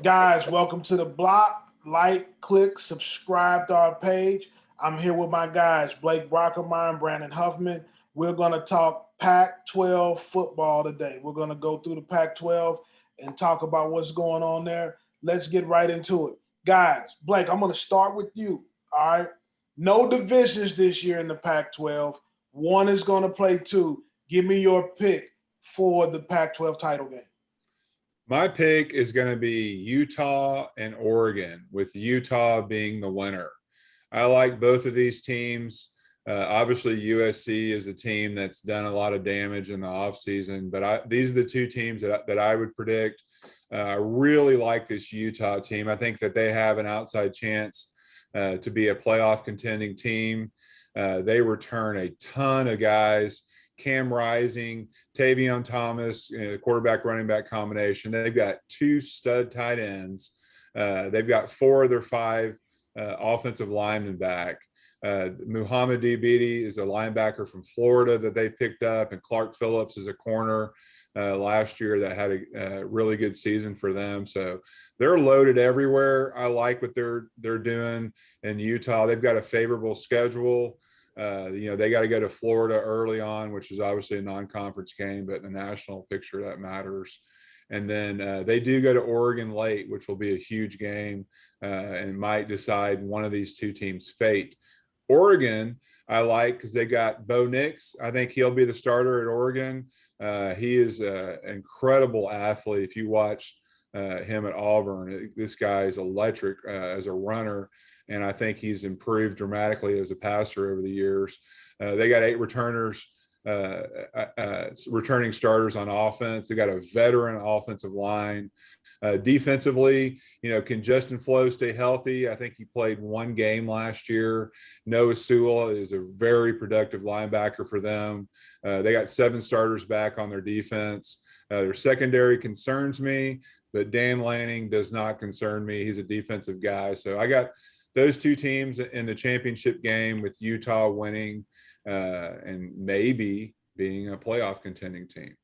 Guys, welcome to the block. Like, click, subscribe to our page. I'm here with my guys, Blake Brockermeyer and Brandon Huffman. We're going to talk Pac-12 football today. We're going to go through the Pac-12 and talk about what's going on there. Let's get right into it. Guys, Blake, I'm going to start with you. All right. No divisions this year in the Pac-12. One is going to play two. Give me your pick for the Pac-12 title game. My pick is going to be Utah and Oregon, with Utah being the winner. I like both of these teams. Obviously, USC is a team that's done a lot of damage in the offseason, but these are the two teams that I would predict. I really like this Utah team. I think that they have an outside chance to be a playoff contending team. They return a ton of guys. Cam Rising, Tavion Thomas, quarterback running back combination. They've got two stud tight ends. They've got four of their five offensive linemen back. Muhammad Dbidi is a linebacker from Florida that they picked up, and Clark Phillips is a corner last year that had a really good season for them. So they're loaded everywhere. I like what they're doing in Utah. They've got a favorable schedule. They got to go to Florida early on, which is obviously a non-conference game, but in the national picture that matters. And then they do go to Oregon late, which will be a huge game and might decide one of these two teams' fate. Oregon, I like because they got Bo Nix. I think he'll be the starter at Oregon. He is an incredible athlete. If you watch him at Auburn, this guy is electric as a runner. And I think he's improved dramatically as a passer over the years. They got 8 returners, returning starters on offense. They got a veteran offensive line. Defensively, can Justin Flo stay healthy? I think he played one game last year. Noah Sewell is a very productive linebacker for them. They got 7 starters back on their defense. Their secondary concerns me, but Dan Lanning does not concern me. He's a defensive guy. So I got those two teams in the championship game, with Utah winning and maybe being a playoff contending team.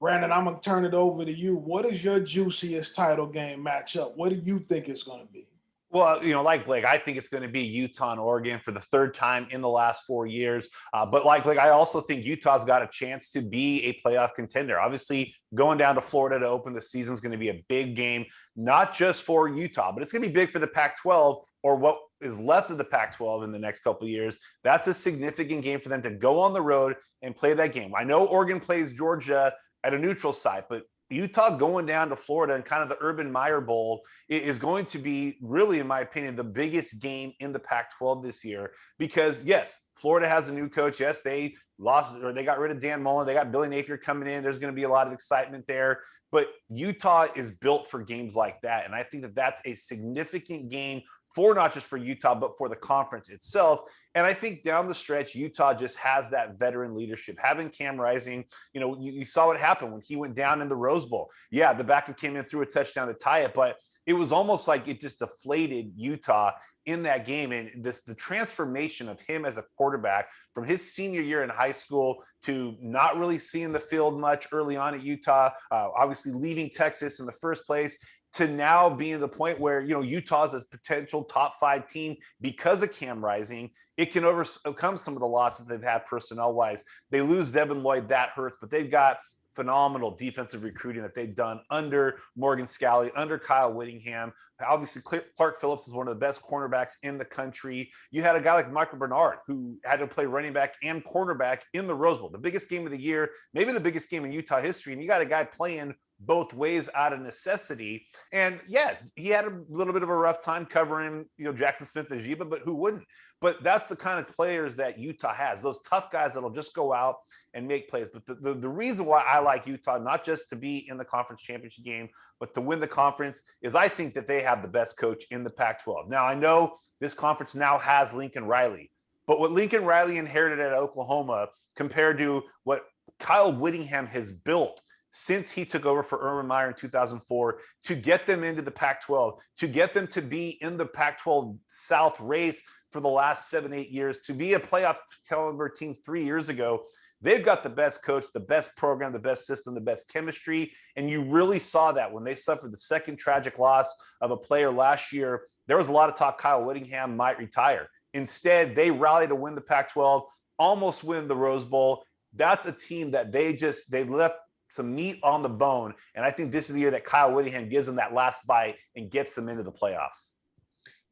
Brandon, I'm going to turn it over to you. What is your juiciest title game matchup? What do you think it's going to be? Well, like Blake, I think it's going to be Utah and Oregon for the third time in the last 4 years. But like Blake, I also think Utah's got a chance to be a playoff contender. Obviously, going down to Florida to open the season is going to be a big game, not just for Utah, but it's going to be big for the Pac-12, or what is left of the Pac-12 in the next couple of years. That's a significant game for them to go on the road and play that game. I know Oregon plays Georgia at a neutral site, but Utah going down to Florida and kind of the Urban Meyer Bowl is going to be really, in my opinion, the biggest game in the Pac-12 this year, because yes, Florida has a new coach. Yes, they got rid of Dan Mullen. They got Billy Napier coming in. There's going to be a lot of excitement there, but Utah is built for games like that. And I think that that's a significant game for not just for Utah, but for the conference itself. And I think down the stretch, Utah just has that veteran leadership. Having Cam Rising, you saw what happened when he went down in the Rose Bowl. Yeah, the backup came in, threw a touchdown to tie it, but it was almost like it just deflated Utah in that game. And the transformation of him as a quarterback from his senior year in high school to not really seeing the field much early on at Utah, obviously leaving Texas in the first place, to now being the point where, Utah's a potential top 5 team because of Cam Rising. It can overcome some of the losses they've had personnel-wise. They lose Devin Lloyd, that hurts, but they've got phenomenal defensive recruiting that they've done under Morgan Scalley, under Kyle Whittingham. Obviously, Clark Phillips is one of the best cornerbacks in the country. You had a guy like Michael Bernard, who had to play running back and cornerback in the Rose Bowl, the biggest game of the year, maybe the biggest game in Utah history. And you got a guy playing both ways out of necessity. And yeah, he had a little bit of a rough time covering, Jackson Smith-Njigba, but who wouldn't? But that's the kind of players that Utah has, those tough guys that'll just go out and make plays. But the reason why I like Utah, not just to be in the conference championship game, but to win the conference, is I think that they have the best coach in the Pac-12. Now, I know this conference now has Lincoln Riley, but what Lincoln Riley inherited at Oklahoma compared to what Kyle Whittingham has built since he took over for Urban Meyer in 2004, to get them into the Pac-12, to get them to be in the Pac-12 South race for the last 7-8 years, to be a playoff caliber team 3 years ago, They've got the best coach, the best program, the best system, the best chemistry. And you really saw that when they suffered the second tragic loss of a player last year. There was a lot of talk Kyle Whittingham might retire. Instead, they rallied to win the Pac-12, almost win the Rose Bowl. That's a team that they left some meat on the bone. And I think this is the year that Kyle Whittingham gives them that last bite and gets them into the playoffs.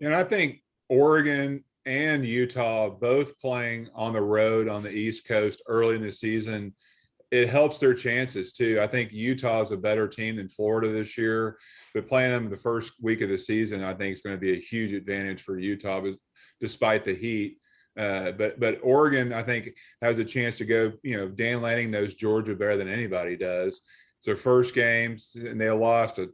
And I think Oregon and Utah both playing on the road on the East Coast early in the season, it helps their chances too. I think Utah is a better team than Florida this year, but playing them the first week of the season, I think is going to be a huge advantage for Utah, despite the heat. But Oregon, I think, has a chance to go. Dan Lanning knows Georgia better than anybody does. It's their first game, and they lost a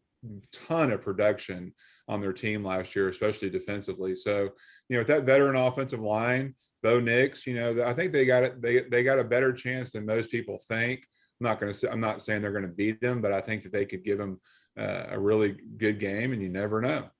ton of production on their team last year, especially defensively. So, with that veteran offensive line, Bo Nix, I think they got it. They got a better chance than most people think. I'm not saying they're going to beat them, but I think that they could give them a really good game, and you never know.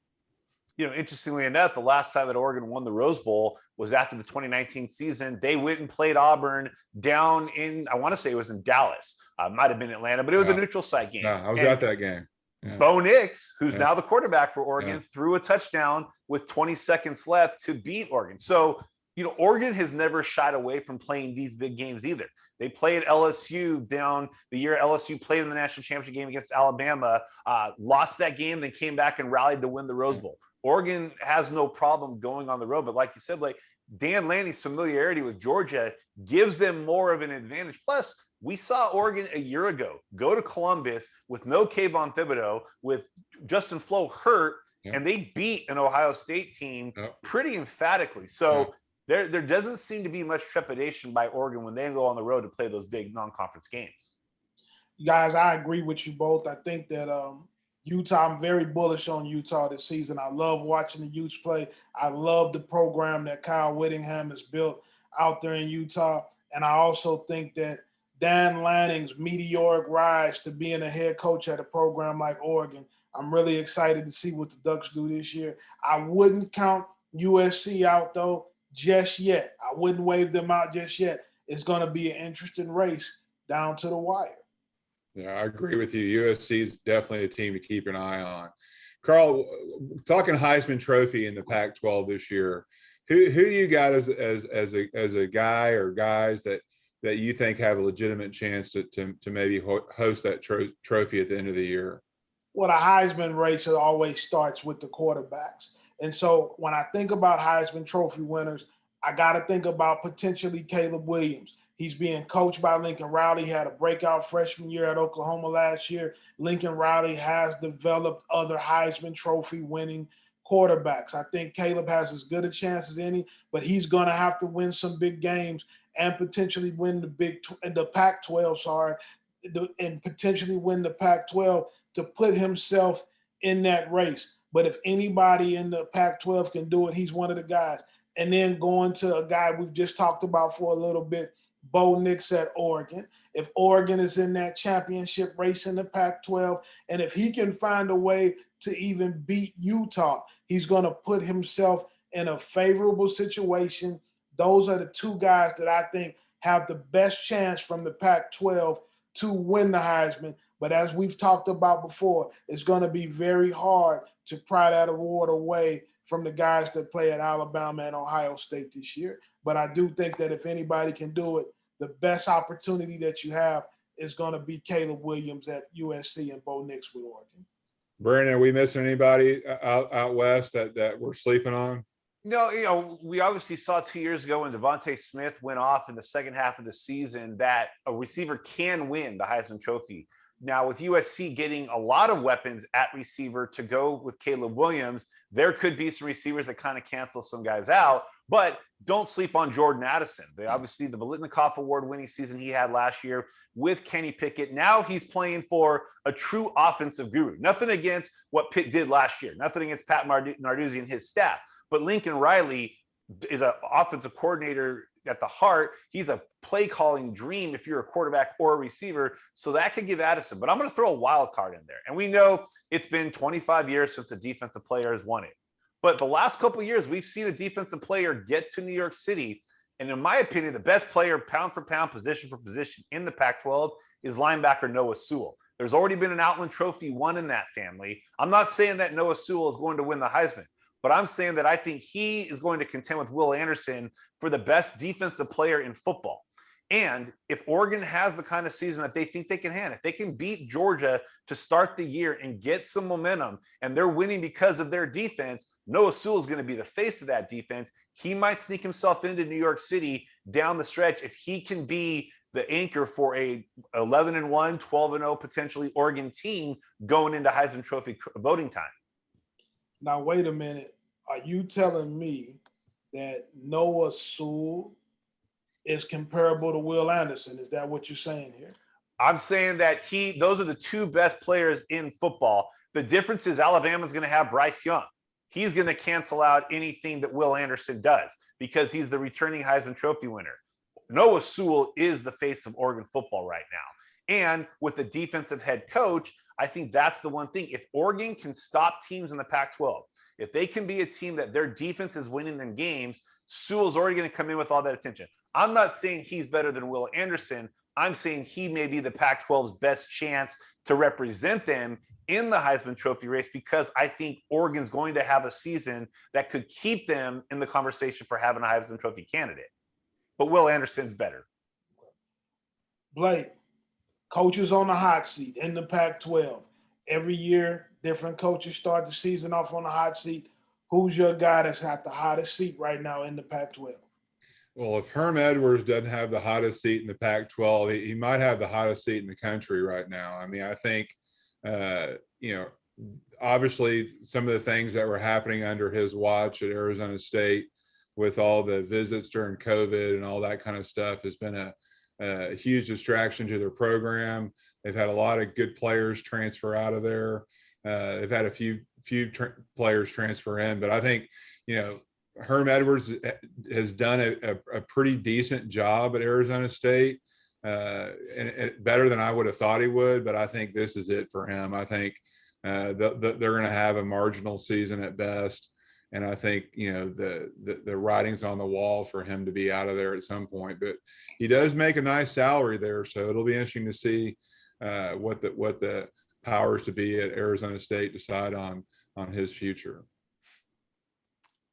Interestingly enough, the last time that Oregon won the Rose Bowl was after the 2019 season. They went and played Auburn down in, I want to say it was in Dallas. Might have been Atlanta, but it was a neutral site game. I was at that game. Yeah. Bo Nix, who's now the quarterback for Oregon, threw a touchdown with 20 seconds left to beat Oregon. So, Oregon has never shied away from playing these big games either. They played LSU down the year LSU played in the national championship game against Alabama, lost that game, then came back and rallied to win the Rose Bowl. Oregon has no problem going on the road, but like you said, Dan Lanning's familiarity with Georgia gives them more of an advantage. Plus, we saw Oregon a year ago go to Columbus with no Kayvon Thibodeau, with Justin Flo hurt, and they beat an Ohio State team pretty emphatically. So there doesn't seem to be much trepidation by Oregon when they go on the road to play those big non-conference games. Guys, I agree with you both. I think that Utah, I'm very bullish on Utah this season. I love watching the Utes play. I love the program that Kyle Whittingham has built out there in Utah. And I also think that Dan Lanning's meteoric rise to being a head coach at a program like Oregon, I'm really excited to see what the Ducks do this year. I wouldn't count USC out, though, just yet. I wouldn't wave them out just yet. It's going to be an interesting race down to the wire. Yeah, I agree with you. USC is definitely a team to keep an eye on. Carl, talking Heisman Trophy in the Pac-12 this year, who do you got as a guy or guys that you think have a legitimate chance to maybe host that trophy at the end of the year? Well, the Heisman race always starts with the quarterbacks. And so when I think about Heisman Trophy winners, I got to think about potentially Caleb Williams. He's being coached by Lincoln Riley. He had a breakout freshman year at Oklahoma last year. Lincoln Riley has developed other Heisman Trophy winning quarterbacks. I think Caleb has as good a chance as any, but he's going to have to win some big games and potentially win the Pac-12, and potentially win the Pac-12 to put himself in that race. But if anybody in the Pac-12 can do it, he's one of the guys. And then going to a guy we've just talked about for a little bit, Bo Nix at Oregon. If Oregon is in that championship race in the Pac-12, and if he can find a way to even beat Utah, he's going to put himself in a favorable situation. Those are the two guys that I think have the best chance from the Pac-12 to win the Heisman. But as we've talked about before, it's going to be very hard to pry that award away from the guys that play at Alabama and Ohio State this year. But I do think that if anybody can do it, the best opportunity that you have is going to be Caleb Williams at USC and Bo Nix with Oregon. Brandon, are we missing anybody out west that we're sleeping on? No, we obviously saw 2 years ago when Devontae Smith went off in the second half of the season that a receiver can win the Heisman Trophy. Now, with USC getting a lot of weapons at receiver to go with Caleb Williams, there could be some receivers that kind of cancel some guys out, but don't sleep on Jordan Addison. Obviously, the Biletnikoff Award winning season he had last year with Kenny Pickett. Now he's playing for a true offensive guru. Nothing against what Pitt did last year. Nothing against Pat Narduzzi and his staff. But Lincoln Riley is an offensive coordinator at the heart. He's a play calling dream if you're a quarterback or a receiver. So that could give Addison. But I'm going to throw a wild card in there. And we know it's been 25 years since a defensive player has won it. But the last couple of years, we've seen a defensive player get to New York City And in my opinion, the best player pound for pound, position for position in the Pac-12 is linebacker Noah Sewell. There's already been an Outland Trophy won in that family. I'm not saying that Noah Sewell is going to win the Heisman, but I'm saying that I think he is going to contend with Will Anderson for the best defensive player in football. And if Oregon has the kind of season that they think they can have, if they can beat Georgia to start the year and get some momentum, and they're winning because of their defense, Noah Sewell is going to be the face of that defense. He might sneak himself into New York City down the stretch if he can be the anchor for a 11-1, 12-0 potentially Oregon team going into Heisman Trophy voting time. Now, wait a minute. Are you telling me that Noah Sewell is comparable to Will Anderson? Is that what you're saying here? I'm saying that those are the two best players in football. The difference is Alabama's going to have Bryce Young. He's going to cancel out anything that Will Anderson does because he's the returning Heisman Trophy winner. Noah Sewell is the face of Oregon football right now. And with the defensive head coach, I think that's the one thing. If Oregon can stop teams in the Pac-12, if they can be a team that their defense is winning them games, Sewell's already going to come in with all that attention. I'm not saying he's better than Will Anderson. I'm saying he may be the Pac-12's best chance to represent them in the Heisman Trophy race because I think Oregon's going to have a season that could keep them in the conversation for having a Heisman Trophy candidate. But Will Anderson's better. Blake, coaches on the hot seat in the Pac-12. Every year, different coaches start the season off on the hot seat. Who's your guy that's at the hottest seat right now in the Pac-12? Well, if Herm Edwards doesn't have the hottest seat in the Pac-12, he might have the hottest seat in the country right now. I mean, I think, obviously some of the things that were happening under his watch at Arizona State with all the visits during COVID and all that kind of stuff has been a huge distraction to their program. They've had a lot of good players transfer out of there. They've had a few players transfer in, but I think, Herm Edwards has done a pretty decent job at Arizona State, and better than I would have thought he would. But I think this is it for him. I think they're going to have a marginal season at best, and I think the writing's on the wall for him to be out of there at some point. But he does make a nice salary there, so it'll be interesting to see what the powers to be at Arizona State decide on his future.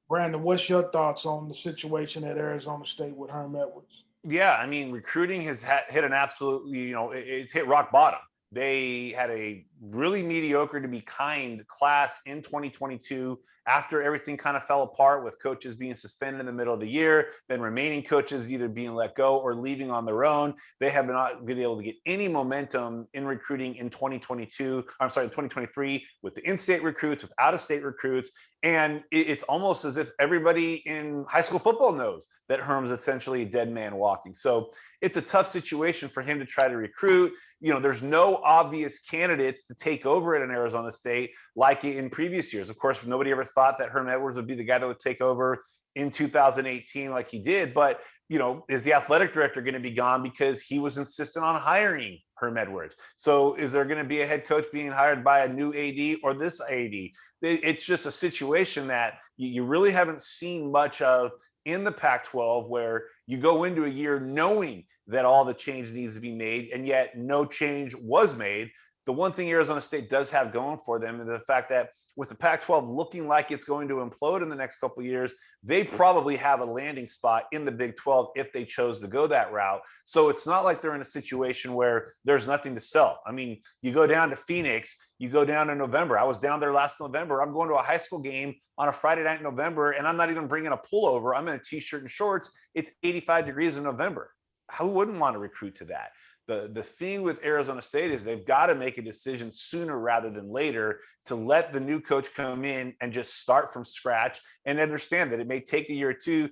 Brandon, what's your thoughts on the situation at Arizona State with Herm Edwards? Yeah, I mean, recruiting has hit an absolutely, it's hit rock bottom. They had a really mediocre, to be kind, class in 2022 after everything kind of fell apart with coaches being suspended in the middle of the year, then remaining coaches either being let go or leaving on their own. They have not been able to get any momentum in recruiting in 2023 with the in-state recruits, with out-of-state recruits. And it's almost as if everybody in high school football knows that Herm's essentially a dead man walking. So it's a tough situation for him to try to recruit. There's no obvious candidates to take over at an Arizona State like in previous years. Of course, nobody ever thought that Herm Edwards would be the guy that would take over in 2018 like he did. But, is the athletic director going to be gone because he was insistent on hiring Herm Edwards? So is there going to be a head coach being hired by a new AD or this AD? It's just a situation that you really haven't seen much of in the Pac-12, where you go into a year knowing that all the change needs to be made, and yet no change was made. The one thing Arizona State does have going for them is the fact that with the Pac-12 looking like it's going to implode in the next couple of years, they probably have a landing spot in the Big 12 if they chose to go that route. So it's not like they're in a situation where there's nothing to sell. I mean, you go down to Phoenix, you go down in November. I was down there last November. I'm going to a high school game on a Friday night in November, and I'm not even bringing a pullover. I'm in a t-shirt and shorts. It's 85 degrees in November. Who wouldn't want to recruit to that? The thing with Arizona State is they've got to make a decision sooner rather than later to let the new coach come in and just start from scratch and understand that it may take a year or two.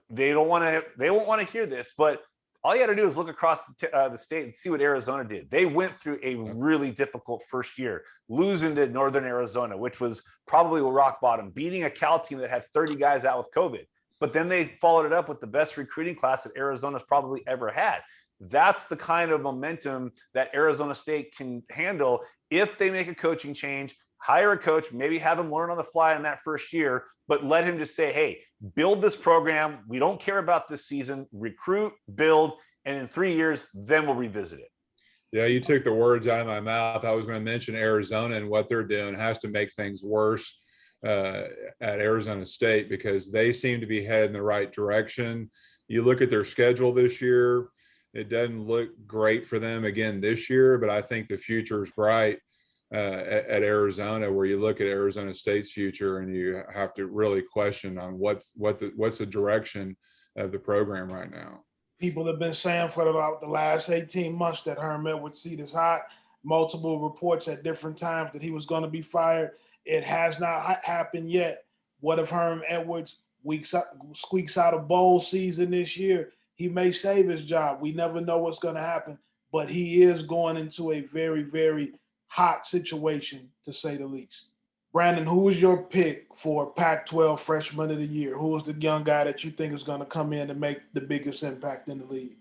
They won't want to hear this, but all you got to do is look across the state and see what Arizona did. They went through a really difficult first year, losing to Northern Arizona, which was probably rock bottom, beating a Cal team that had 30 guys out with COVID. But then they followed it up with the best recruiting class that Arizona's probably ever had. That's the kind of momentum that Arizona State can handle if they make a coaching change, hire a coach, maybe have him learn on the fly in that first year, but let him just say, hey, build this program. We don't care about this season. Recruit, build, and in 3 years, then we'll revisit it. Yeah, you took the words out of my mouth. I was going to mention Arizona and what they're doing has to make things worse at Arizona State, because they seem to be heading the right direction. You look at their schedule this year, it doesn't look great for them again this year, but I think the future is bright at Arizona, where you look at Arizona State's future and you have to really question on what's the direction of the program right now. People have been saying for about the last 18 months that Herm Edwards' seat is hot. Multiple reports at different times that he was going to be fired. It has not happened yet. What if Herm Edwards squeaks out a bowl season this year? He may save his job. We never know what's going to happen, but he is going into a very, very hot situation, to say the least. Brandon, who is your pick for Pac-12 Freshman of the Year? Who is the young guy that you think is going to come in and make the biggest impact in the league?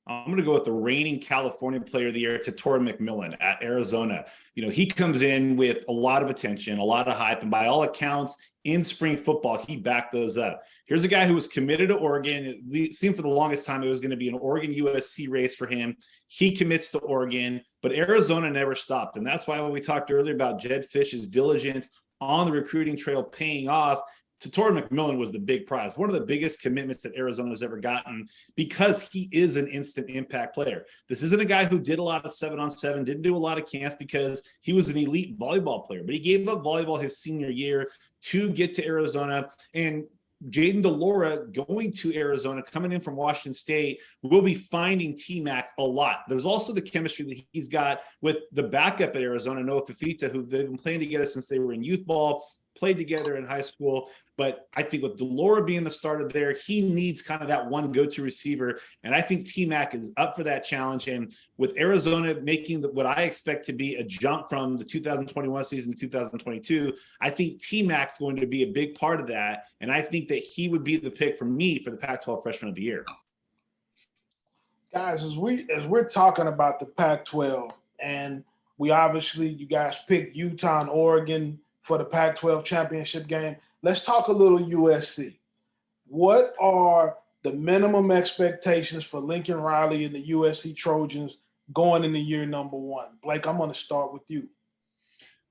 I'm going to go with the reigning California Player of the Year, Tatora McMillan at Arizona. He comes in with a lot of attention, a lot of hype, and by all accounts, in spring football, he backed those up. Here's a guy who was committed to Oregon. It seemed for the longest time it was going to be an Oregon USC race for him. He commits to Oregon, but Arizona never stopped. And that's why when we talked earlier about Jed Fish's diligence on the recruiting trail paying off, Tatora McMillan was the big prize, one of the biggest commitments that Arizona's ever gotten, because he is an instant impact player. This isn't a guy who did a lot of 7-on-7, didn't do a lot of camps because he was an elite volleyball player, but he gave up volleyball his senior year to get to Arizona. And Jaden DeLora going to Arizona, coming in from Washington State, will be finding T-Mac a lot. There's also the chemistry that he's got with the backup at Arizona, Noah Fafita, who they've been playing together since they were in youth ball, played together in high school. But I think with DeLora being the starter there, he needs kind of that one go-to receiver. And I think T-Mac is up for that challenge. And with Arizona making what I expect to be a jump from the 2021 season to 2022, I think T-Mac's going to be a big part of that. And I think that he would be the pick for me for the Pac-12 Freshman of the Year. Guys, as we're talking about the Pac-12, and we obviously, you guys picked Utah and Oregon for the Pac-12 Championship Game. Let's talk a little USC. What are the minimum expectations for Lincoln Riley and the USC Trojans going into year number one? Blake, I'm going to start with you.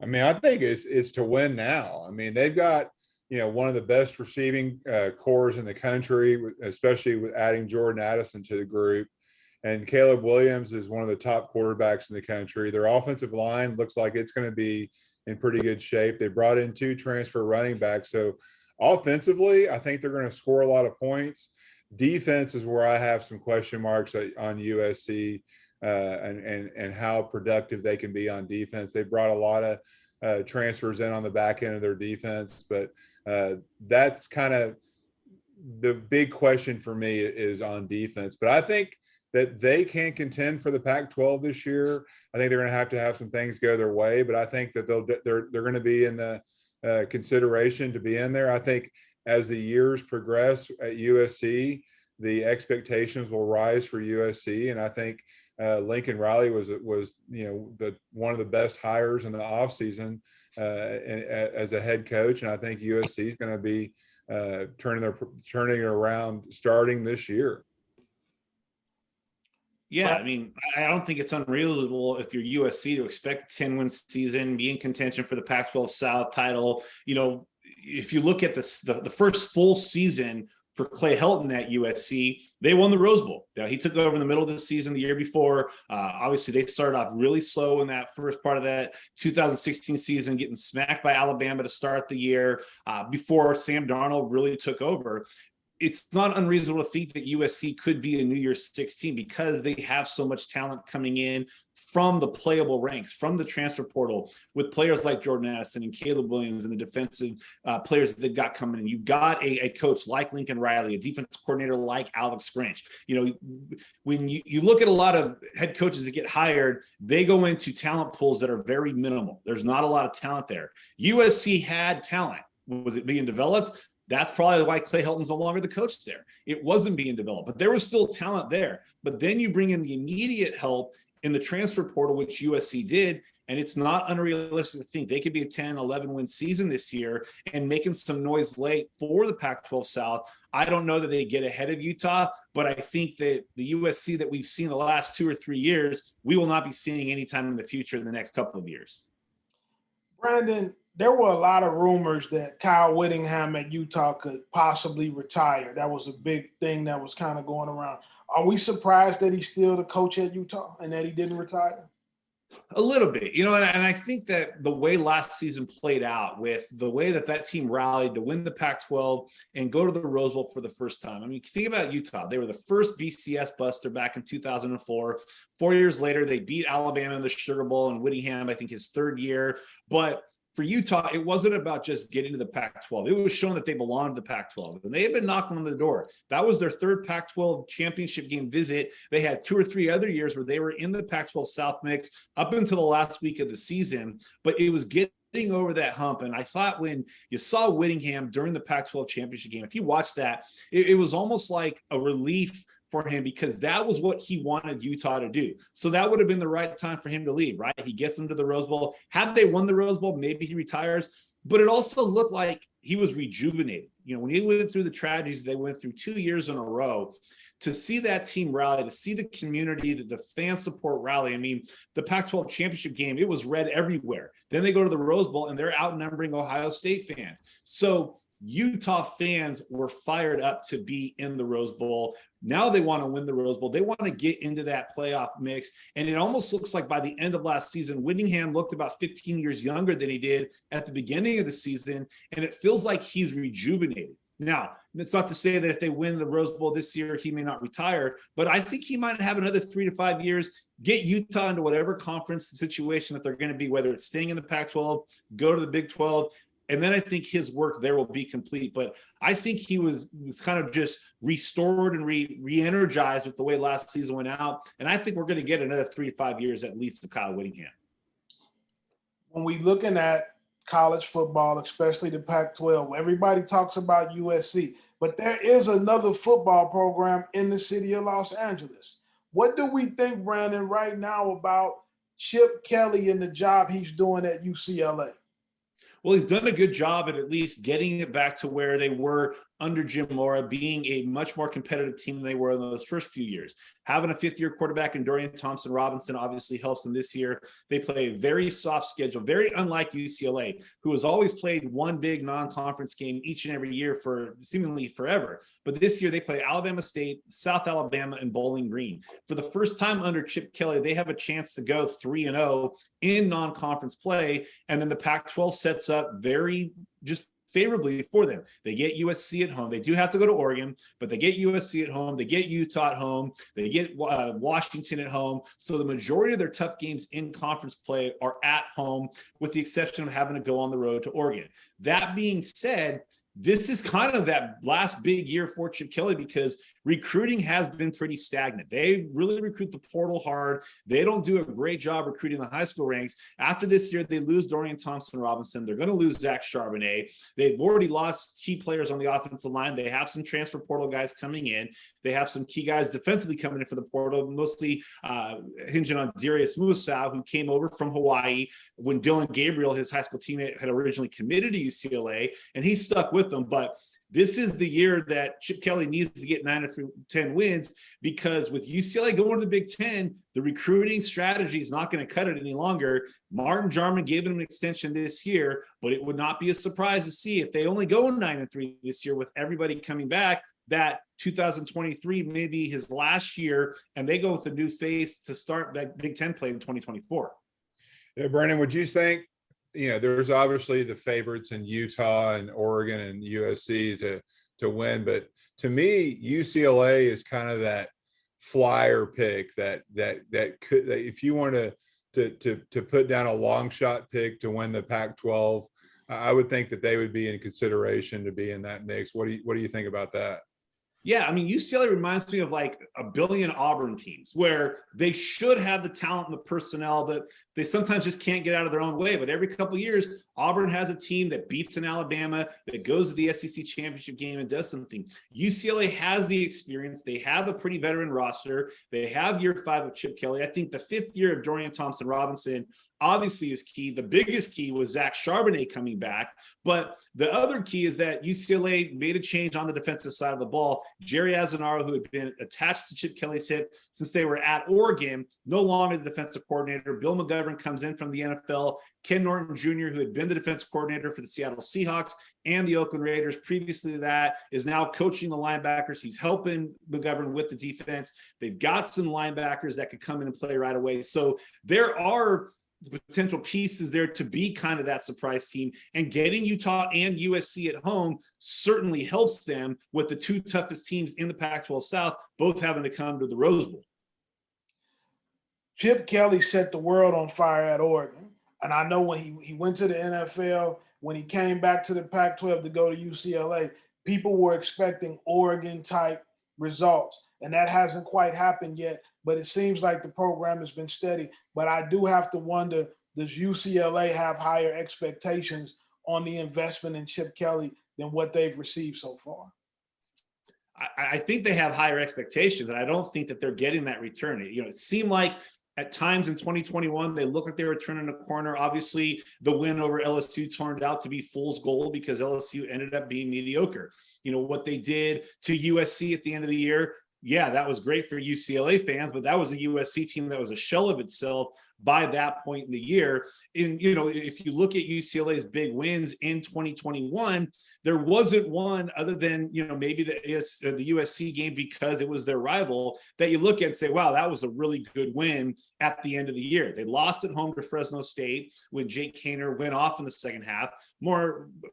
I mean, I think it's to win now. I mean, they've got, one of the best receiving cores in the country, especially with adding Jordan Addison to the group. And Caleb Williams is one of the top quarterbacks in the country. Their offensive line looks like it's going to be in pretty good shape. They brought in 2 transfer running backs. So offensively, I think they're going to score a lot of points. Defense is where I have some question marks on USC and how productive they can be on defense. They brought a lot of transfers in on the back end of their defense, but that's kind of the big question for me is on defense. But I think that they can contend for the Pac-12 this year. I think they're going to have some things go their way, but I think that they're going to be in the consideration to be in there. I think as the years progress at USC, the expectations will rise for USC, and I think Lincoln Riley was one of the best hires in the offseason as a head coach, and I think USC is going to be turning it around starting this year. Yeah, I mean, I don't think it's unreasonable if you're USC to expect a 10-win season, be in contention for the Pac-12 South title. If you look at the first full season for Clay Helton at USC, they won the Rose Bowl. Now, he took over in the middle of the season the year before. Obviously, they started off really slow in that first part of that 2016 season, getting smacked by Alabama to start the year before Sam Darnold really took over. It's not unreasonable to think that USC could be a New Year's 16 because they have so much talent coming in from the playable ranks, from the transfer portal, with players like Jordan Addison and Caleb Williams and the defensive players that they've got coming in. You've got a coach like Lincoln Riley, a defense coordinator like Alex Grinch. When you look at a lot of head coaches that get hired, they go into talent pools that are very minimal. There's not a lot of talent there. USC had talent. Was it being developed? That's probably why Clay Helton's no longer the coach there. It wasn't being developed, but there was still talent there. But then you bring in the immediate help in the transfer portal, which USC did, And it's not unrealistic to think they could be a 10, 11 win season this year and making some noise late for the Pac-12 South. I don't know that they get ahead of Utah, but I think that the USC that we've seen the last 2 or 3 years, we will not be seeing anytime in the future in the next couple of years. Brandon, there were a lot of rumors that Kyle Whittingham at Utah could possibly retire. That was a big thing that was kind of going around. Are we surprised that he's still the coach at Utah and that he didn't retire? A little bit, and I think that the way last season played out with the way that team rallied to win the Pac-12 and go to the Rose Bowl for the first time. I mean, think about Utah. They were the first BCS buster back in 2004. 4 years later, they beat Alabama in the Sugar Bowl, and Whittingham, I think, his third year. But for Utah, it wasn't about just getting to the Pac-12. It was showing that they belonged to the Pac-12. And they had been knocking on the door. That was their third Pac-12 championship game visit. They had 2 or 3 other years where they were in the Pac-12 South mix up until the last week of the season. But it was getting over that hump. And I thought when you saw Whittingham during the Pac-12 championship game, if you watched that, it was almost like a relief for him, because that was what he wanted Utah to do. So that would have been the right time for him to leave, right? He gets them to the Rose Bowl. Had they won the Rose Bowl, maybe he retires. But it also looked like he was rejuvenated. When he went through the tragedies they went through 2 years in a row, to see that team rally, to see the community, the fan support rally. I mean, the Pac-12 championship game, it was read everywhere. Then they go to the Rose Bowl and they're outnumbering Ohio State fans. So Utah fans were fired up to be in the Rose Bowl. Now they want to win the Rose Bowl. They want to get into that playoff mix. And it almost looks like by the end of last season, Whittingham looked about 15 years younger than he did at the beginning of the season. And it feels like he's rejuvenated. Now, it's not to say that if they win the Rose Bowl this year, he may not retire, but I think he might have another 3 to 5 years, get Utah into whatever conference situation that they're going to be, whether it's staying in the Pac-12, go to the Big 12. And then I think his work there will be complete. But I think he was kind of just restored and re-energized with the way last season went out. And I think we're going to get another 3 to 5 years at least of Kyle Whittingham. When we looking at college football, especially the Pac-12, everybody talks about USC, but there is another football program in the city of Los Angeles. What do we think, Brandon, right now about Chip Kelly and the job he's doing at UCLA? Well, he's done a good job at least getting it back to where they were under Jim Mora, being a much more competitive team than they were in those first few years. Having a fifth-year quarterback in Dorian Thompson-Robinson obviously helps them this year. They play a very soft schedule, very unlike UCLA, who has always played one big non-conference game each and every year for seemingly forever. But this year they play Alabama State, South Alabama, and Bowling Green. For the first time under Chip Kelly, they have a chance to go 3-0 in non-conference play, and then the Pac-12 sets up very just favorably for them. They get USC at home. They do have to go to Oregon, but they get USC at home. They get Utah at home. They get Washington at home. So the majority of their tough games in conference play are at home, with the exception of having to go on the road to Oregon. That being said, this is kind of that last big year for Chip Kelly because recruiting has been pretty stagnant. They really recruit the portal hard. They don't do a great job recruiting the high school ranks. After this year, they lose Dorian Thompson-Robinson. They're going to lose Zach Charbonnet. They've already lost key players on the offensive line. They have some transfer portal guys coming in. They have some key guys defensively coming in for the portal, mostly hinging on Darius Musa, who came over from Hawaii when Dylan Gabriel, his high school teammate, had originally committed to UCLA, and he stuck with them. But this is the year that Chip Kelly needs to get 9 or 10 wins, because with UCLA going to the Big Ten, the recruiting strategy is not going to cut it any longer. Martin Jarman gave him an extension this year, but it would not be a surprise to see if they only go 9-3 this year with everybody coming back, that 2023 may be his last year, and they go with a new face to start that Big Ten play in 2024. Yeah, Brandon, would you think, there's obviously the favorites in Utah and Oregon and USC to win, but to me, UCLA is kind of that flyer pick that could, that if you want to put down a long shot pick to win the Pac-12, I would think that they would be in consideration to be in that mix. What do you think about that? Yeah, I mean, UCLA reminds me of like a billion Auburn teams where they should have the talent and the personnel, but they sometimes just can't get out of their own way. But every couple of years, Auburn has a team that beats an Alabama, that goes to the SEC championship game and does something. UCLA has the experience. They have a pretty veteran roster. They have year 5 of Chip Kelly. I think the 5th year of Dorian Thompson-Robinson obviously is key. The biggest key was Zach Charbonnet coming back. But the other key is that UCLA made a change on the defensive side of the ball. Jerry Azzanaro, who had been attached to Chip Kelly's hip since they were at Oregon, no longer the defensive coordinator. Bill McGovern comes in from the NFL. Ken Norton Jr., who had been the defensive coordinator for the Seattle Seahawks and the Oakland Raiders previously to that, is now coaching the linebackers. He's helping McGovern with the defense. They've got some linebackers that could come in and play right away. So there are the potential pieces there to be kind of that surprise team, and getting Utah and USC at home certainly helps them with the two toughest teams in the Pac-12 South, both having to come to the Rose Bowl. Chip Kelly set the world on fire at Oregon. And I know when he went to the NFL, when he came back to the Pac-12 to go to UCLA, people were expecting Oregon-type results. And that hasn't quite happened yet, but it seems like the program has been steady. But I do have to wonder, does UCLA have higher expectations on the investment in Chip Kelly than what they've received so far? I think they have higher expectations, and I don't think that they're getting that return. It seemed like at times in 2021, they looked like they were turning a corner. Obviously, the win over LSU turned out to be fool's gold because LSU ended up being mediocre. What they did to USC at the end of the year, yeah, that was great for UCLA fans, but that was a USC team that was a shell of itself by that point in the year. And, if you look at UCLA's big wins in 2021, there wasn't one other than, maybe the USC game because it was their rival that you look at and say, wow, that was a really good win at the end of the year. They lost at home to Fresno State when Jake Haener went off in the second half.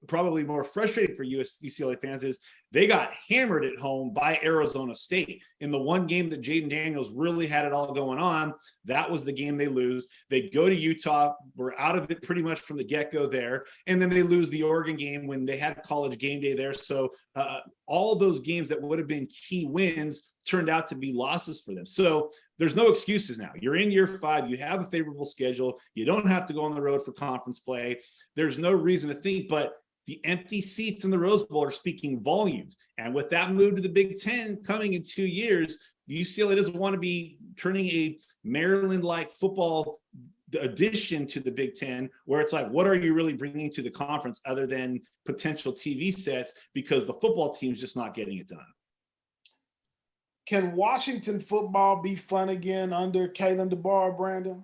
Probably more frustrating for UCLA fans is they got hammered at home by Arizona State in the one game that Jaden Daniels really had it all going on. That was the game they lose. They go to Utah. We're out of it pretty much from the get-go there. And then they lose the Oregon game when they had College game day there. So all those games that would have been key wins turned out to be losses for them. So there's no excuses now. You're in year 5. You have a favorable schedule. You don't have to go on the road for conference play. There's no reason to think, but the empty seats in the Rose Bowl are speaking volumes. And with that move to the Big Ten coming in 2 years, UCLA doesn't want to be turning a Maryland-like football addition to the Big Ten, where it's like, what are you really bringing to the conference other than potential TV sets, because the football team's just not getting it done. Can Washington football be fun again under Kalen DeBoer, Brandon?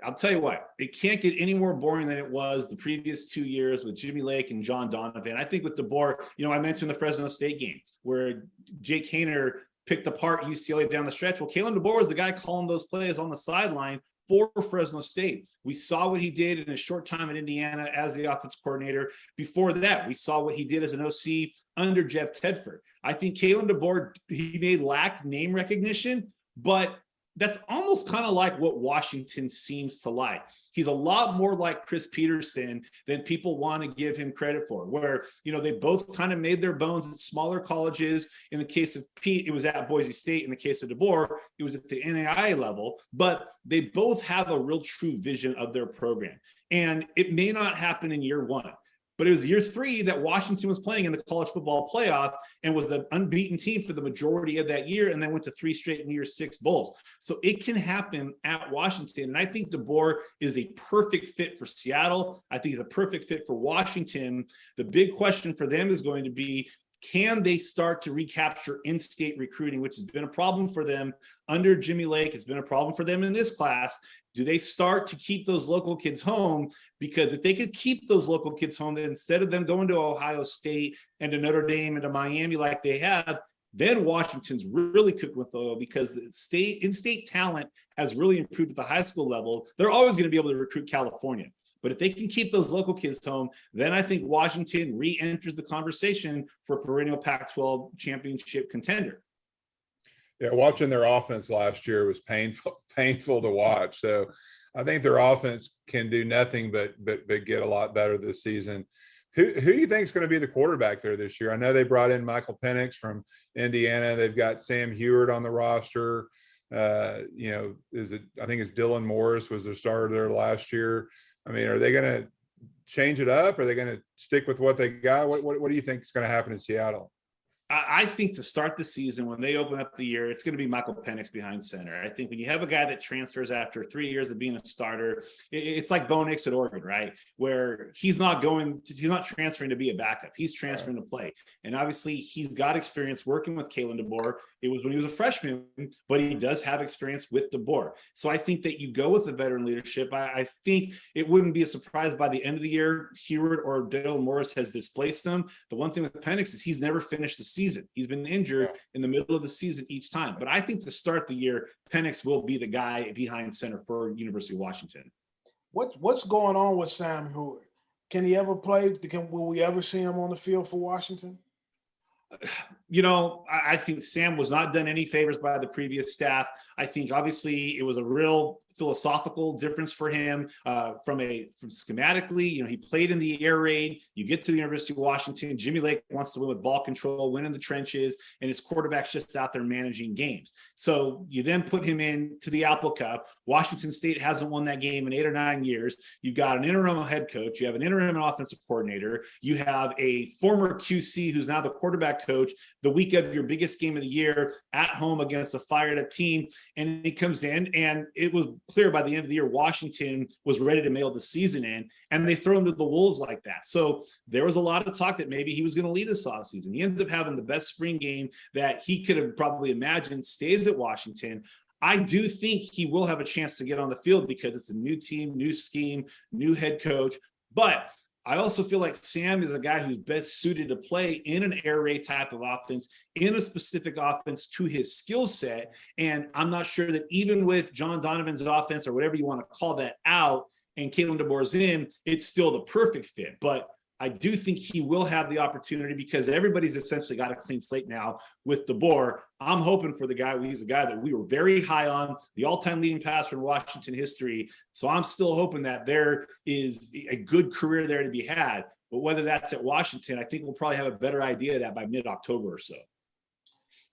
I'll tell you what, it can't get any more boring than it was the previous 2 years with Jimmy Lake and John Donovan. I think with DeBoer, I mentioned the Fresno State game where Jake Haener picked apart UCLA down the stretch. Well, Kalen DeBoer is the guy calling those plays on the sideline for Fresno State. We saw what he did in a short time in Indiana as the offense coordinator. Before that, we saw what he did as an OC under Jeff Tedford. I think Kalen DeBoer, he may lack name recognition, but that's almost kind of like what Washington seems to like. He's a lot more like Chris Peterson than people want to give him credit for, where, they both kind of made their bones at smaller colleges. In the case of Pete, it was at Boise State. In the case of DeBoer, it was at the NAIA level, but they both have a real true vision of their program. And it may not happen in year 1. But it was year 3 that Washington was playing in the college football playoff and was the unbeaten team for the majority of that year, and then went to 3 straight Year 6 bowls. So it can happen at Washington. And I think DeBoer is a perfect fit for Seattle. I think he's a perfect fit for Washington. The big question for them is going to be, can they start to recapture in-state recruiting, which has been a problem for them under Jimmy Lake? It's been a problem for them in this class. Do they start to keep those local kids home? Because if they could keep those local kids home, then instead of them going to Ohio State and to Notre Dame and to Miami like they have, then Washington's really cooked with oil, because the in-state talent has really improved at the high school level. They're always going to be able to recruit California. But if they can keep those local kids home, then I think Washington re-enters the conversation for a perennial Pac-12 championship contender. Yeah, watching their offense last year was painful to watch. So I think their offense can do nothing but get a lot better this season. Who do you think is going to be the quarterback there this year? I know they brought in Michael Penix from Indiana. They've got Sam Heward on the roster. I think it's Dylan Morris was their starter there last year. I mean, are they going to change it up? Are they going to stick with what they got? What do you think is going to happen in Seattle? I think to start the season, when they open up the year, it's going to be Michael Penix behind center. I think when you have a guy that transfers after 3 years of being a starter, it's like Bo Nix at Oregon, right? Where he's not transferring to be a backup. He's transferring to play. And obviously he's got experience working with Kalen DeBoer. It was when he was a freshman, but he does have experience with DeBoer. So I think that you go with the veteran leadership. I think it wouldn't be a surprise by the end of the year, Heward or Dale Morris has displaced him. The one thing with Penix is he's never finished the season. He's been injured in the middle of the season each time. But I think to start the year, Penix will be the guy behind center for University of Washington. What's going on with Sam Heward? Can he ever play? Will we ever see him on the field for Washington? You know, I think Sam was not done any favors by the previous staff. I think obviously it was a real philosophical difference for him from schematically. You know, he played in the air raid. You get to the University of Washington. Jimmy Lake wants to win with ball control, win in the trenches, and his quarterback's just out there managing games. So you then put him into the Apple Cup. Washington State hasn't won that game in 8 or 9 years. You've got an interim head coach. You have an interim offensive coordinator. You have a former QC who's now the quarterback coach the week of your biggest game of the year at home against a fired up team. And he comes in, and it was clear by the end of the year, Washington was ready to mail the season in, and they throw him to the wolves like that. So there was a lot of talk that maybe he was going to lead us off season. He ends up having the best spring game that he could have probably imagined, stays at Washington. I do think he will have a chance to get on the field because it's a new team, new scheme, new head coach. But I also feel like Sam is a guy who's best suited to play in an air raid type of offense, in a specific offense to his skill set. And I'm not sure that even with John Donovan's offense or whatever you want to call that out and Kalen DeBoer's in, it's still the perfect fit. But I do think he will have the opportunity because everybody's essentially got a clean slate now with DeBoer. I'm hoping for the guy. He's a guy that we were very high on, the all-time leading passer in Washington history. So I'm still hoping that there is a good career there to be had. But whether that's at Washington, I think we'll probably have a better idea of that by mid-October or so.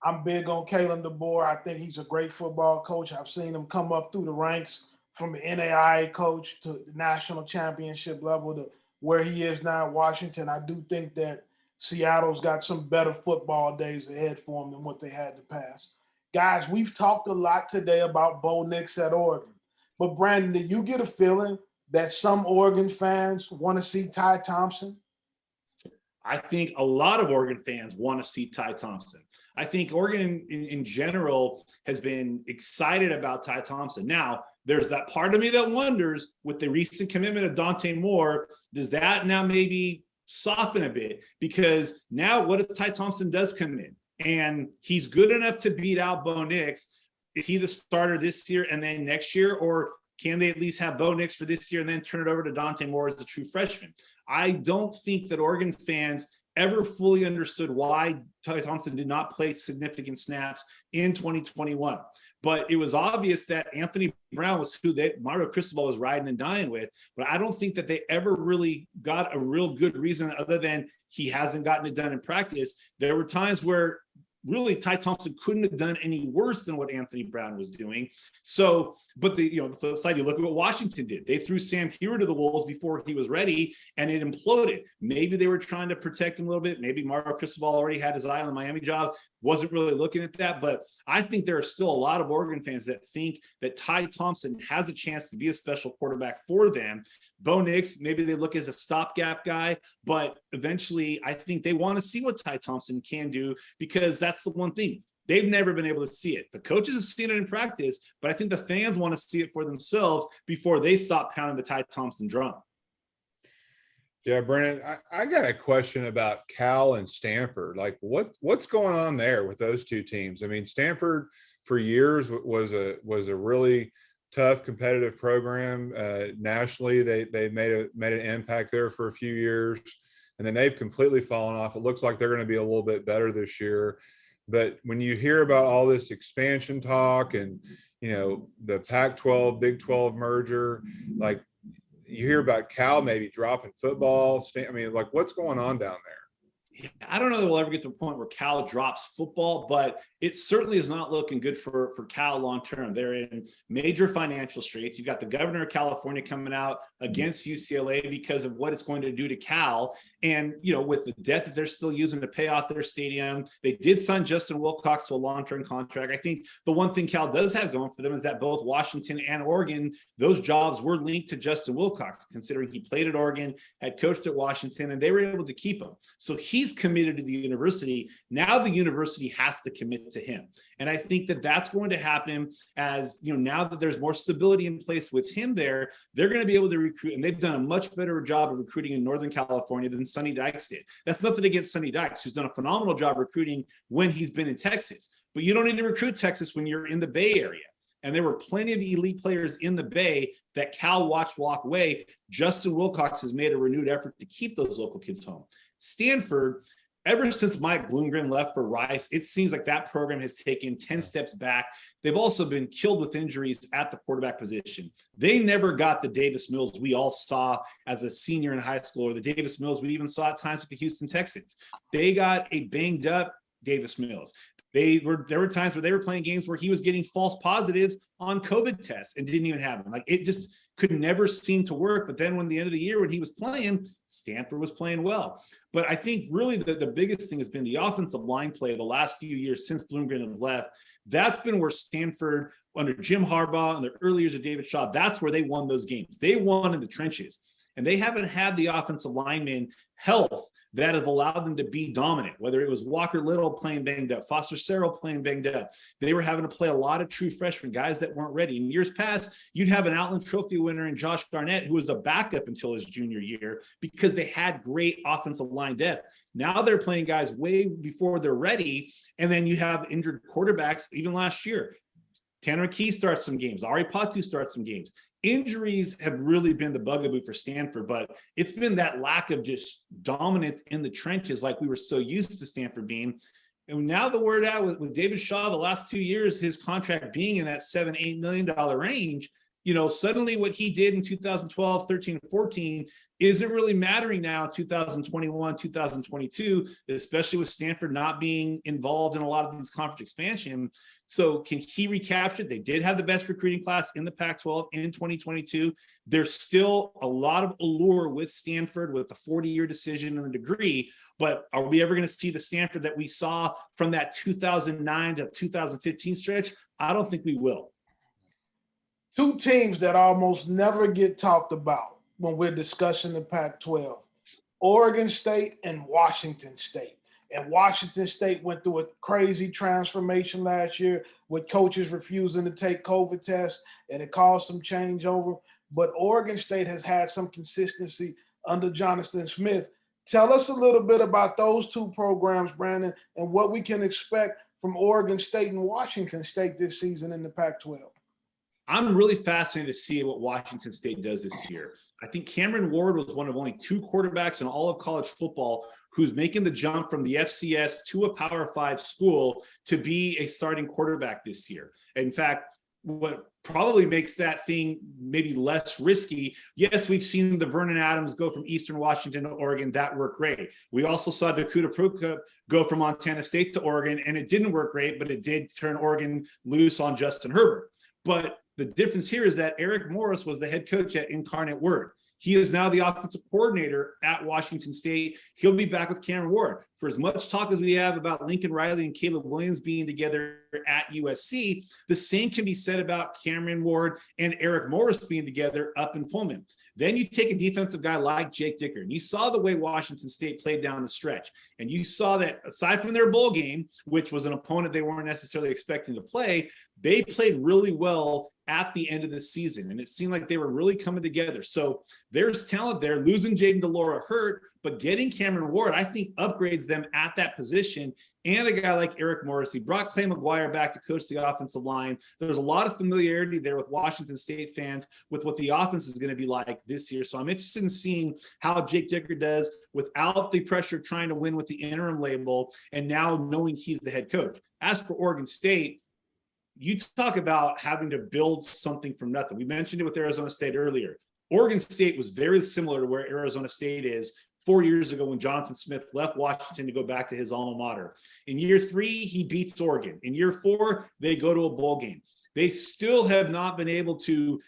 I'm big on Kalen DeBoer. I think he's a great football coach. I've seen him come up through the ranks from the NAIA coach to the national championship level to where he is now at Washington. I do think that Seattle's got some better football days ahead for them than what they had in the past. Guys, we've talked a lot today about Bo Nix at Oregon. But Brandon, did you get a feeling that some Oregon fans want to see Ty Thompson? I think a lot of Oregon fans want to see Ty Thompson. I think Oregon in general has been excited about Ty Thompson. Now, there's that part of me that wonders with the recent commitment of Dante Moore, does that now maybe soften a bit? Because now what if Ty Thompson does come in and he's good enough to beat out Bo Nix? Is he the starter this year and then next year? Or can they at least have Bo Nix for this year and then turn it over to Dante Moore as the true freshman? I don't think that Oregon fans ever fully understood why Ty Thompson did not play significant snaps in 2021. But it was obvious that Anthony Brown was who Mario Cristobal was riding and dying with. But I don't think that they ever really got a real good reason other than he hasn't gotten it done in practice. There were times where really Ty Thompson couldn't have done any worse than what Anthony Brown was doing. So, but the flip side, you look at what Washington did. They threw Sam Heward to the wolves before he was ready, and it imploded. Maybe they were trying to protect him a little bit. Maybe Mario Cristobal already had his eye on the Miami job, wasn't really looking at that. But I think there are still a lot of Oregon fans that think that Ty Thompson has a chance to be a special quarterback for them. Bo Nix, maybe they look as a stopgap guy, but eventually I think they want to see what Ty Thompson can do because that's the one thing. They've never been able to see it. The coaches have seen it in practice, but I think the fans want to see it for themselves before they stop pounding the Ty Thompson drum. Yeah, Brandon, I got a question about Cal and Stanford. Like, what's going on there with those two teams? I mean, Stanford for years was a really tough competitive program nationally. They made an impact there for a few years, and then they've completely fallen off. It looks like they're going to be a little bit better this year. But when you hear about all this expansion talk and, the Pac-12, Big 12 merger, like you hear about Cal maybe dropping football. I mean, like what's going on down there? I don't know that we'll ever get to a point where Cal drops football, but it certainly is not looking good for Cal long term. They're in major financial straits. You've got the governor of California coming out against UCLA because of what it's going to do to Cal. And, with the debt that they're still using to pay off their stadium, they did sign Justin Wilcox to a long-term contract. I think the one thing Cal does have going for them is that both Washington and Oregon, those jobs were linked to Justin Wilcox, considering he played at Oregon, had coached at Washington, and they were able to keep him. So he's committed to the university. Now the university has to commit to him. And I think that that's going to happen as, now that there's more stability in place with him there, they're going to be able to recruit. And they've done a much better job of recruiting in Northern California than Sonny Dykes did. That's nothing against Sonny Dykes, who's done a phenomenal job recruiting when he's been in Texas. But you don't need to recruit Texas when you're in the Bay Area. And there were plenty of elite players in the Bay that Cal watched walk away. Justin Wilcox has made a renewed effort to keep those local kids home. Stanford, ever since Mike Bloomgren left for Rice, it seems like that program has taken 10 steps back. They've also been killed with injuries at the quarterback position. They never got the Davis Mills we all saw as a senior in high school, or the Davis Mills we even saw at times with the Houston Texans. They got a banged up Davis Mills. There were times where they were playing games where he was getting false positives on COVID tests and didn't even have them. Like, it just could never seem to work. But then when the end of the year, when he was playing, Stanford was playing well. But I think really the biggest thing has been the offensive line play the last few years since Bloomgren has left. That's been where Stanford, under Jim Harbaugh and the early years of David Shaw, that's where they won those games. They won in the trenches. And they haven't had the offensive lineman health that have allowed them to be dominant, whether it was Walker Little playing banged up, Foster Sarrell playing banged up. They were having to play a lot of true freshmen, guys that weren't ready. In years past, you'd have an Outland Trophy winner in Josh Garnett, who was a backup until his junior year because they had great offensive line depth. Now they're playing guys way before they're ready. And then you have injured quarterbacks, even last year. Tanner Key starts some games. Ari Patu starts some games. Injuries have really been the bugaboo for Stanford, but it's been that lack of just dominance in the trenches like we were so used to Stanford being. And now the word out with David Shaw, the last 2 years, his contract being in that $7-8 million range, suddenly what he did in 2012, 13, and 14 isn't really mattering now, 2021, 2022, especially with Stanford not being involved in a lot of these conference expansion. So can he recapture? They did have the best recruiting class in the Pac-12 in 2022. There's still a lot of allure with Stanford with the 40-year decision and the degree, but are we ever going to see the Stanford that we saw from that 2009 to 2015 stretch? I don't think we will. Two teams that almost never get talked about when we're discussing the Pac-12, Oregon State and Washington State. And Washington State went through a crazy transformation last year with coaches refusing to take COVID tests, and it caused some changeover. But Oregon State has had some consistency under Jonathan Smith. Tell us a little bit about those two programs, Brandon, and what we can expect from Oregon State and Washington State this season in the Pac-12. I'm really fascinated to see what Washington State does this year. I think Cameron Ward was one of only two quarterbacks in all of college football who's making the jump from the FCS to a Power 5 school to be a starting quarterback this year. In fact, what probably makes that thing maybe less risky, yes, we've seen the Vernon Adams go from Eastern Washington to Oregon. That worked great. We also saw Dakota Prukop go from Montana State to Oregon, and it didn't work great, but it did turn Oregon loose on Justin Herbert. But the difference here is that Eric Morris was the head coach at Incarnate Word. He is now the offensive coordinator at Washington State. He'll be back with Cameron Ward. For as much talk as we have about Lincoln Riley and Caleb Williams being together at USC, the same can be said about Cameron Ward and Eric Morris being together up in Pullman. Then you take a defensive guy like Jake Dicker, and you saw the way Washington State played down the stretch. And you saw that aside from their bowl game, which was an opponent they weren't necessarily expecting to play, they played really well at the end of the season. And it seemed like they were really coming together. So there's talent there. Losing Jaden DeLora hurt, but getting Cameron Ward, I think, upgrades them at that position. And a guy like Eric Morris, he brought Clay McGuire back to coach the offensive line. There's a lot of familiarity there with Washington State fans with what the offense is going to be like this year. So I'm interested in seeing how Jake Dicker does without the pressure of trying to win with the interim label and now knowing he's the head coach. As for Oregon State, you talk about having to build something from nothing. We mentioned it with Arizona State earlier. Oregon State was very similar to where Arizona State is 4 years ago when Jonathan Smith left Washington to go back to his alma mater. In year 3, he beats Oregon. In year 4, they go to a bowl game. They still have not been able to,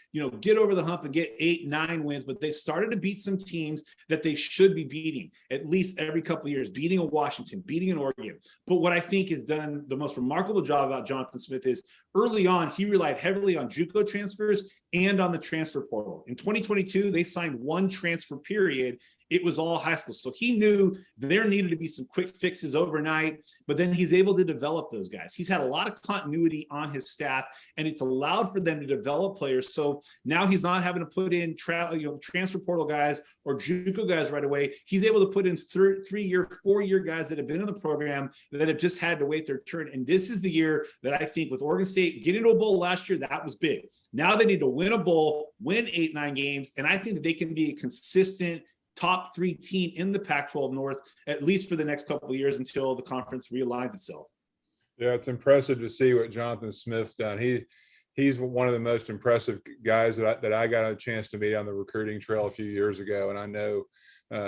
get over the hump and get 8, 9 wins, but they've started to beat some teams that they should be beating at least every couple of years, beating a Washington, beating an Oregon. But what I think is done the most remarkable job about Jonathan Smith is early on, he relied heavily on JUCO transfers and on the transfer portal. In 2022, they signed 1 transfer period. It was all high school. So he knew there needed to be some quick fixes overnight, but then he's able to develop those guys. He's had a lot of continuity on his staff, and it's allowed for them to develop players. So now he's not having to put in transfer portal guys or JUCO guys right away. He's able to put in 3-year, 4-year guys that have been in the program that have just had to wait their turn. And this is the year that I think with Oregon State getting to a bowl last year, that was big. Now they need to win a bowl, win 8, 9 games, and I think that they can be a consistent top 3 team in the Pac-12 North, at least for the next couple of years until the conference realigns itself. Yeah, it's impressive to see what Jonathan Smith's done. He's one of the most impressive guys that I got a chance to meet on the recruiting trail a few years ago, and I know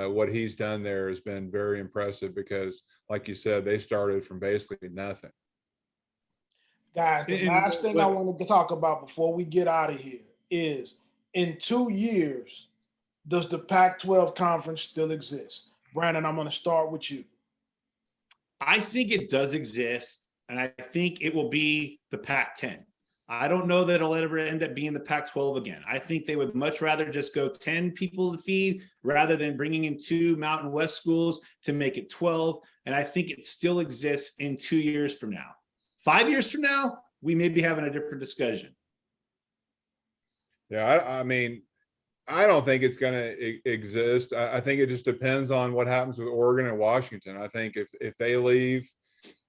what he's done there has been very impressive because, like you said, they started from basically nothing. Guys, the last thing I wanted to talk about before we get out of here is in 2 years, does the Pac-12 conference still exist? Brandon, I'm going to start with you. I think it does exist, and I think it will be the Pac-10. I don't know that it'll ever end up being the Pac-12 again. I think they would much rather just go 10 people to feed rather than bringing in 2 Mountain West schools to make it 12. And I think it still exists in 2 years from now. 5 years from now, we may be having a different discussion. Yeah, I mean, I don't think it's going to exist. I think it just depends on what happens with Oregon and Washington. I think if they leave,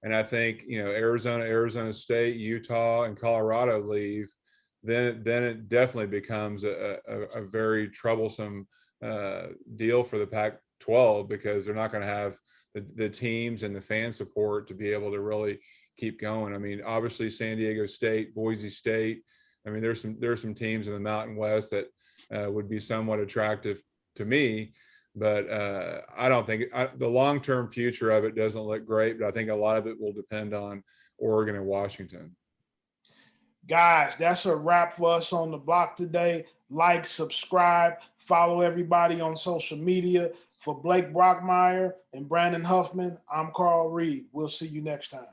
and I think, Arizona, Arizona State, Utah, and Colorado leave, then it definitely becomes a very troublesome deal for the Pac-12 because they're not going to have the teams and the fan support to be able to really keep going. I mean, obviously San Diego State, Boise State. I mean, there's some teams in the Mountain West that would be somewhat attractive to me. But I don't think the long-term future of it doesn't look great, but I think a lot of it will depend on Oregon and Washington. Guys, that's a wrap for us on The Block today. Like, subscribe, follow everybody on social media. For Blake Brockmeyer and Brandon Huffman, I'm Carl Reed. We'll see you next time.